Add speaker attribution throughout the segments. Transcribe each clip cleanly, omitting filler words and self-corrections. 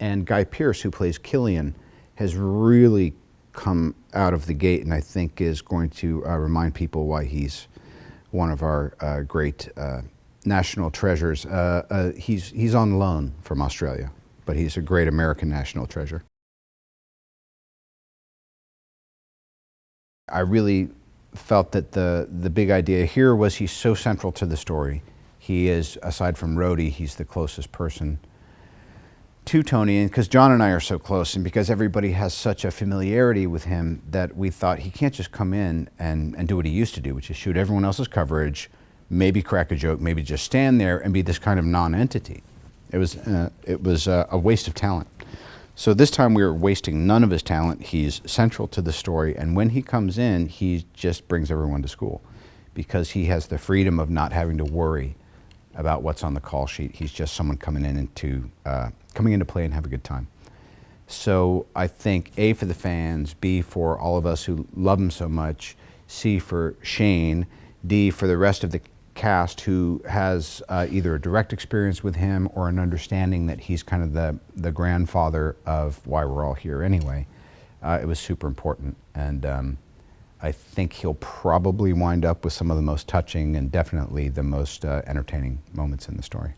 Speaker 1: And Guy Pearce, who plays Killian, has really come out of the gate, and I think is going to remind people why he's one of our great national treasures. He's on loan from Australia, but he's a great American national treasure. I really felt that the big idea here was he's so central to the story. He is, aside from Rhodey, he's the closest person to Tony, and because John and I are so close, and because everybody has such a familiarity with him, that we thought he can't just come in and do what he used to do, which is shoot everyone else's coverage, maybe crack a joke, maybe just stand there and be this kind of non-entity. It was a waste of talent. So this time we were wasting none of his talent. He's central to the story, and when he comes in, he just brings everyone to school because he has the freedom of not having to worry about what's on the call sheet. He's just someone coming in coming into play and have a good time. So I think A, for the fans, B, for all of us who love him so much, C, for Shane, D, for the rest of the cast who has either a direct experience with him or an understanding that he's kind of the grandfather of why we're all here anyway. It was super important, and I think he'll probably wind up with some of the most touching and definitely the most entertaining moments in the story.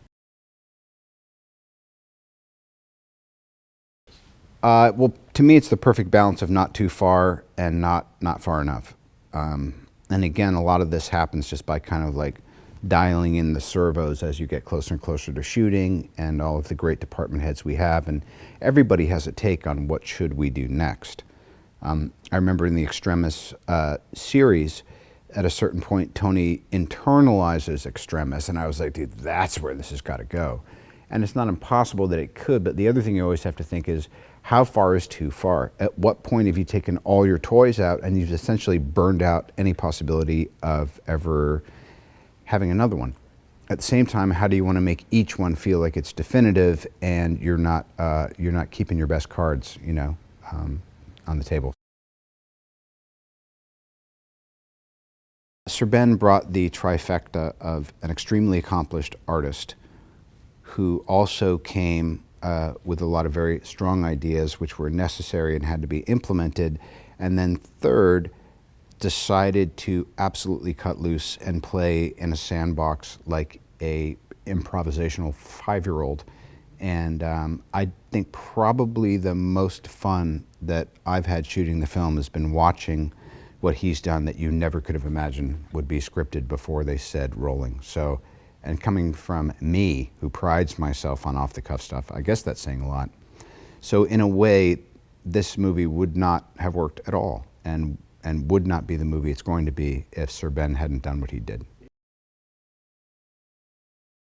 Speaker 1: Well, to me, it's the perfect balance of not too far and not far enough. And again, a lot of this happens just by kind of like dialing in the servos as you get closer and closer to shooting, and all of the great department heads we have, and everybody has a take on what should we do next. I remember in the Extremis series, at a certain point, Tony internalizes Extremis, and I was like, dude, that's where this has got to go. And it's not impossible that it could, but the other thing you always have to think is, how far is too far? At what point have you taken all your toys out and you've essentially burned out any possibility of ever having another one? At the same time, how do you want to make each one feel like it's definitive and you're not keeping your best cards, you know, on the table? Sir Ben brought the trifecta of an extremely accomplished artist who also came with a lot of very strong ideas which were necessary and had to be implemented, and then third, decided to absolutely cut loose and play in a sandbox like a improvisational 5-year-old. And I think probably the most fun that I've had shooting the film has been watching what he's done that you never could have imagined would be scripted before they said rolling. So, and coming from me, who prides myself on off-the-cuff stuff, I guess that's saying a lot. So in a way, this movie would not have worked at all, and would not be the movie it's going to be if Sir Ben hadn't done what he did.